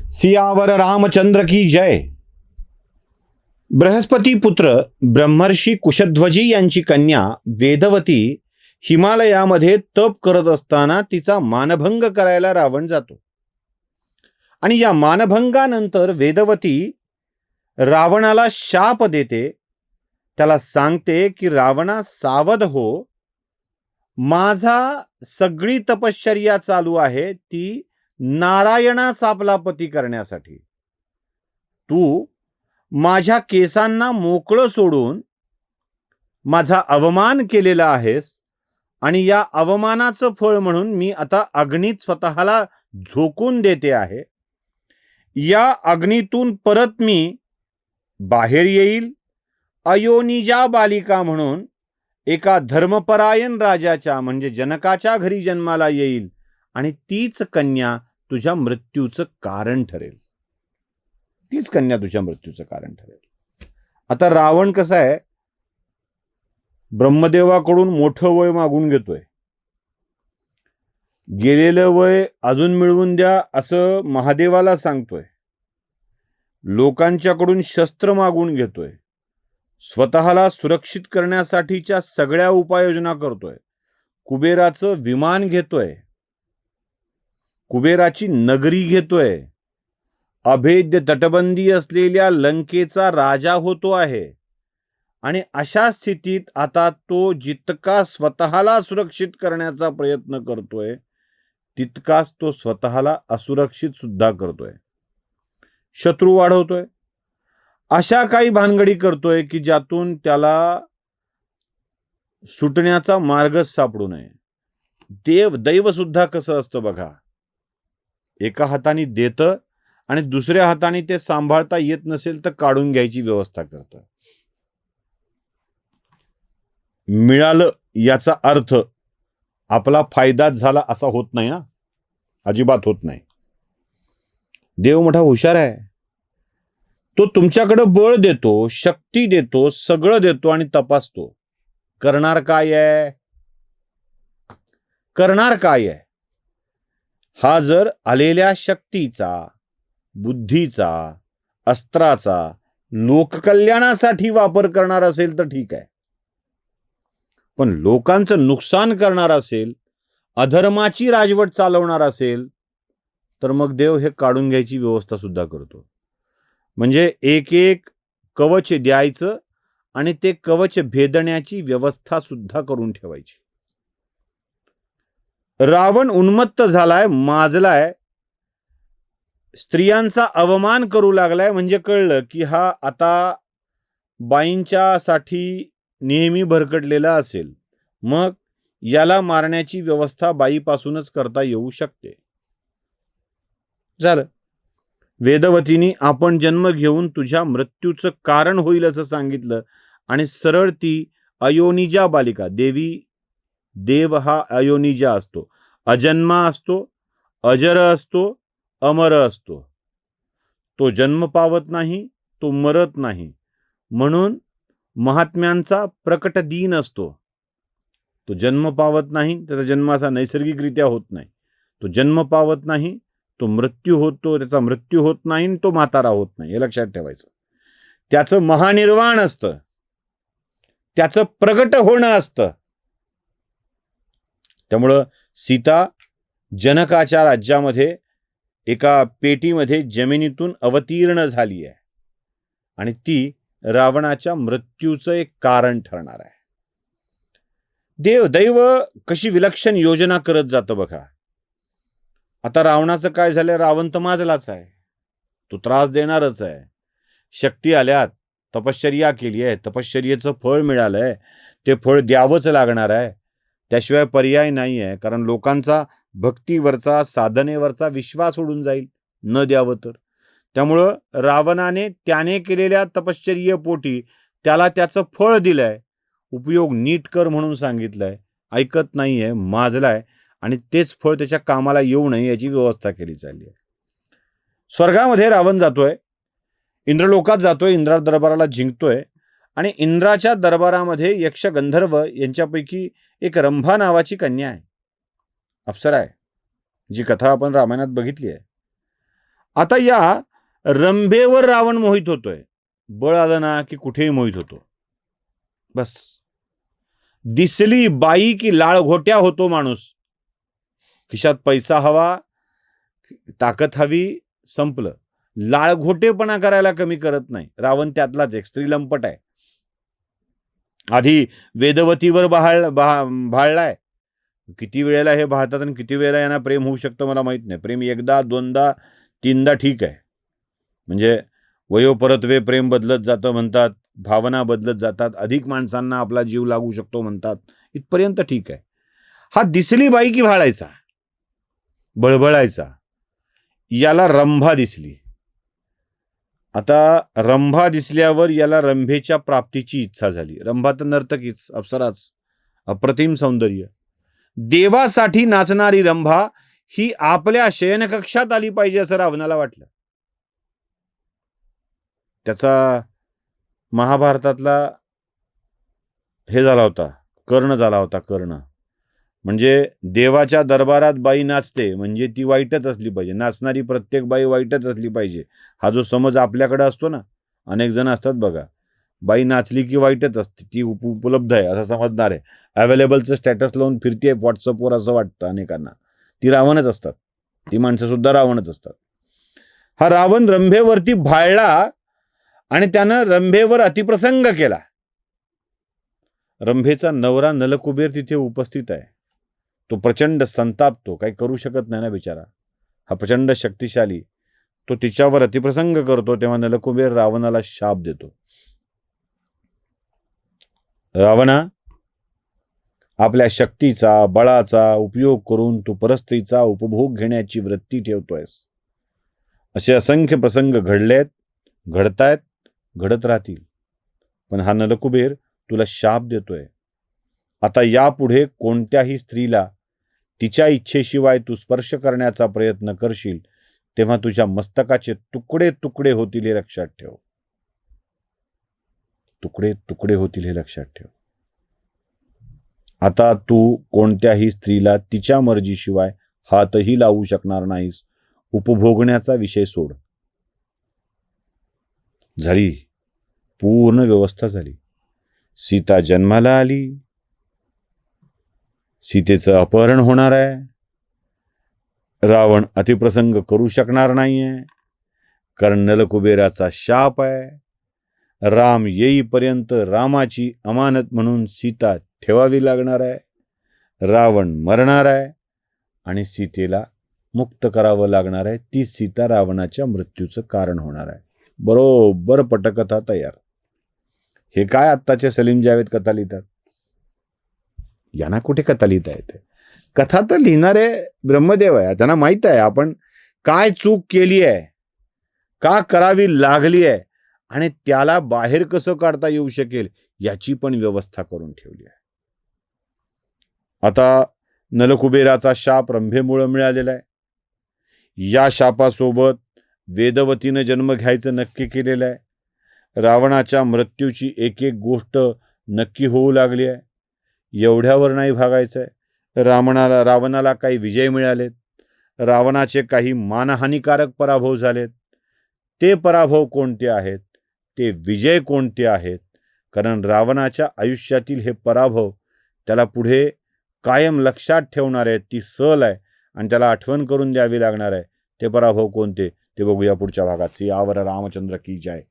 सियावर रामचंद्र की जय। बृहस्पती पुत्र ब्रह्मर्षी कुशध्वजी यांची कन्या वेदवती हिमालयामध्ये तप करत असताना तिचा मानभंग करायला रावण जातो आणि या मानभंगानंतर वेदवती रावणाला शाप देते, त्याला सांगते की रावणा सावध हो, माझा सगळी तपश्चर्या चालू आहे ती नारायणास आपला पती करण्यासाठी. तू माझ्या केसांना मोकळं सोडून माझा अवमान केलेला आहेस आणि या अवमानाचं फळ म्हणून मी आता अग्नीत स्वतःला झोकून देते आहे. या अग्नीतून परत मी बाहेर येईल, अयोनिजा बालिका म्हणून एका धर्मपरायण राजाच्या म्हणजे जनकाच्या घरी जन्माला येईल आणि तीच कन्या तुझ्या मृत्यूचं कारण ठरेल. तीच कन्या तुझ्या मृत्यूचं कारण ठरेल. आता रावण कसा आहे, ब्रह्मदेवाकडून मोठं वय मागून घेतोय. गेलेलं वय अजून मिळवून द्या असं महादेवाला सांगतोय. लोकांच्याकडून शस्त्र मागून घेतोय. स्वतःला सुरक्षित करण्यासाठीच्या सगळ्या उपाययोजना करतोय. कुबेराचं विमान घेतोय, कुबेराची नगरी घेतोय, अभेद्य तटबंदी असलेल्या लंकेचा राजा होतो आहे. आणि अशा स्थितीत आता तो जितका स्वतःला सुरक्षित करण्याचा प्रयत्न करतोय तितकाच तो स्वतःला असुरक्षित सुद्धा करतोय. शत्रू वाढवतोय. अशा काही भानगडी करतोय की ज्यातून त्याला सुटण्याचा मार्गच सापडू नये. दैव सुद्धा कसं असतं बघा, एका हाताने देतं आणि दुसऱ्या हाताने ते सांभाळता येत नसेल तर काढून घ्यायची व्यवस्था करतं. मिळालं याचा अर्थ आपला फायदाच झाला असा होत नाही ना, अजिबात होत नाही. देव मोठा हुशार आहे. तो तुमच्याकडे बळ देतो, शक्ती देतो, सगळं देतो आणि तपासतो. करणार काय आहे? करणार काय आहे? हा जर आलेल्या शक्तीचा, बुद्धीचा, अस्त्राचा लोककल्याणासाठी वापर करणार असेल तर ठीक आहे. पण लोकांचं नुकसान करणार असेल, अधर्माची राजवट चालवणार असेल तर मग देव हे काढून घ्यायची व्यवस्था सुद्धा करतो. म्हणजे एक एक कवच द्यायचं आणि ते कवच भेदण्याची व्यवस्था सुद्धा करून ठेवायची. रावण उन्मत्त झालाय, माजलाय, स्त्रियांचा अवमान करू लागलाय. म्हणजे कळलं की हा आता बाईंच्या साठी नेहमी भरकटलेला असेल, मग याला मारण्याची व्यवस्था बाईपासूनच करता येऊ शकते. झालं. वेदवतीने आपण जन्म घेऊन तुझ्या मृत्यूचं कारण होईल असं सांगितलं आणि सरळ ती अयोनिजा बालिका, देव हा अयोनिजा असतो, अजन्मा असतो, अजर असतो, अमर असतो. तो जन्म पावत नाही, तो मरत नाही. म्हणून महात्म्यांचा प्रकट दिन असतो. तो जन्म पावत नाही, त्याचा जन्म असा नैसर्गिकरित्या होत नाही. तो जन्म पावत नाही, तो मृत्यू होतो, त्याचा मृत्यू होत नाही, तो म्हातारा होत नाही. हे लक्षात ठेवायचं. त्याचं महानिर्वाण असतं, त्याचं प्रगट होणं असतं. त्यामुळं सीता जनकाच्या राज्यामध्ये एका पेटीमध्ये जमिनीतून अवतीर्ण झाली आहे आणि ती रावणाच्या मृत्यूचं एक कारण ठरणार आहे. दैव कशी विलक्षण योजना करत जातं बघा. आता रावणाचं काय झालं, रावण तर माजलाच आहे, तो त्रास देणारच आहे. शक्ती आल्यात, तपश्चर्या केली आहे, तपश्चर्येचं फळ मिळालंय, ते फळ द्यावंच लागणार आहे, त्याशिवाय पर्याय नाही आहे. कारण लोकांचा भक्तीवरचा, साधनेवरचा विश्वास उडून जाईल न द्यावं तर. त्यामुळं रावणाने त्याने केलेल्या तपश्चर्येपोटी त्याला त्याचं फळ दिलंय, उपयोग नीट कर म्हणून सांगितलंय, ऐकत नाहीये, माजलाय आणि तेच फळ त्याच्या कामाला येऊ नये याची व्यवस्था केली चालली आहे. स्वर्गामध्ये रावण जातोय, इंद्रलोकात जातोय, इंद्रा दरबाराला जिंकतोय आणि इंद्राच्या दरबारामध्ये यक्ष गंधर्व यांच्यापैकी एक रंभा नावाची कन्या आहे, अप्सरा आहे, जी कथा आपण रामायणात बघितली आहे. आता या रंभेवर रावण मोहित होतोय. बळ आलं ना की कुठेही मोहित होतो. बस दिसली बाई की लाळघोट्या होतो माणूस. खिशात पैसा हवा, ताकद हवी, संपलं. लाळघोटेपणा करायला कमी करत नाही. रावण त्यातलाच एक स्त्रीलंपट आहे. आधी वेदवतीवर भाळलाय. किती वेळेला हे भाळतात आणि किती वेळेला यांना प्रेम होऊ शकतं मला माहित नाही. प्रेम एकदा, दोनदा, तीनदा ठीक आहे. म्हणजे वयोपरत्वे प्रेम बदलत जातं म्हणतात, भावना बदलत जातात, अधिक माणसांना आपला जीव लागू शकतो म्हणतात, इथपर्यंत ठीक आहे. हा दिसली बाई की भाळायचा, बळबळायचा. याला रंभा दिसली. आता रंभा दिसल्यावर याला रंभेच्या प्राप्तीची इच्छा झाली. रंभा तर नर्तकीच, अप्सराच, अप्रतिम सौंदर्य. देवासाठी नाचणारी रंभा ही आपल्या शयनकक्षात आली पाहिजे असं रावणाला वाटलं. त्याचा महाभारतातला हे झाला होता, कर्ण झाला होता. कर्ण म्हणजे देवाच्या दरबारात बाई नाचते म्हणजे ती वाईटच असली पाहिजे. नाचणारी प्रत्येक बाई वाईटच असली पाहिजे हा जो समज आपल्याकडे असतो ना, अनेक जण असतात बघा, बाई नाचली की वाईटच असते, ती उपलब्ध आहे असं समजणार आहे, अवेलेबलचं स्टॅटस लावून फिरते व्हॉट्सअपवर असं वाटतं अनेकांना. ती रावणच असतात, ती माणसं सुद्धा रावणच असतात. हा रावण रंभेवरती भाळला आणि त्यानं रंभेवर अतिप्रसंग केला. रंभेचा नवरा नलकुबेर तिथे उपस्थित आहे. तो प्रचंड संतापतो, काही करू शकत नाही ना बिचारा. हा प्रचंड शक्तिशाली, तो तिच्यावर अतिप्रसंग करतो. तेव्हा नलकुबेर रावणाला शाप देतो. रावणा, आपल्या शक्तीचा, बळाचा उपयोग करून तू परस्त्रीचा उपभोग घेण्याची वृत्ती ठेवतोयस. असे असंख्य प्रसंग घडलेत, घडतायत, घडत राहतील. पण हा नलकुबेर तुला शाप देतोय. आता यापुढे कोणत्याही स्त्रीला तिच्या इच्छेशिवाय तू स्पर्श करण्याचा प्रयत्न करशील तेव्हा तुझ्या मस्तकाचे तुकडे तुकडे होतील हे लक्षात ठेव. तुकडे तुकडे होतील हे लक्षात ठेव. आता तू कोणत्याही स्त्रीला तिच्या मर्जीशिवाय हातही लावू शकणार नाहीस. उपभोगण्याचा विषय सोड. झाली, पूर्ण व्यवस्था झाली. सीता जन्माला आली. सीतेचं अपहरण होणार आहे. रावण अतिप्रसंग करू शकणार नाहीये, कारण नलकुबेराचा शाप आहे. राम येईपर्यंत रामाची अमानत म्हणून सीता ठेवावी लागणार आहे. रावण मरणार आहे आणि सीतेला मुक्त करावं लागणार आहे. ती सीता रावणाच्या मृत्यूचं कारण होणार आहे. बरोबर पटकथा तयार. हे काय आत्ताचे सलीम जावेद कथा लिहितात? यांना कुठे कथा लिहिता येते? कथा तर लिहिणारे ब्रह्मदेव आहे. त्यांना माहित आहे आपण काय चूक केली आहे, का करावी लागली आहे आणि त्याला बाहेर कसं काढता येऊ शकेल याची पण व्यवस्था करून ठेवली आहे. आता नलकुबेराचा शाप रंभेमुळे मिळालेला आहे. या शापासोबत वेदवतीनं जन्म घ्यायचं नक्की केलेलं आहे. रावणाच्या मृत्यूची एक एक गोष्ट नक्की होऊ लागली आहे. एवढ्यावर नाही भागायचं आहे. रावणाला काही विजय मिळालेत. रावणाचे काही मानहानिकारक पराभव झालेत. ते पराभव कोणते आहेत, ते विजय कोणते आहेत? कारण रावणाच्या आयुष्यातील हे पराभव त्याला पुढे कायम लक्षात ठेवणार आहेत. ती सल आहे आणि त्याला आठवण करून द्यावी लागणार आहे. ते पराभव कोणते ते बघूया पुढच्या भागात. सियावर रामचंद्र की जय.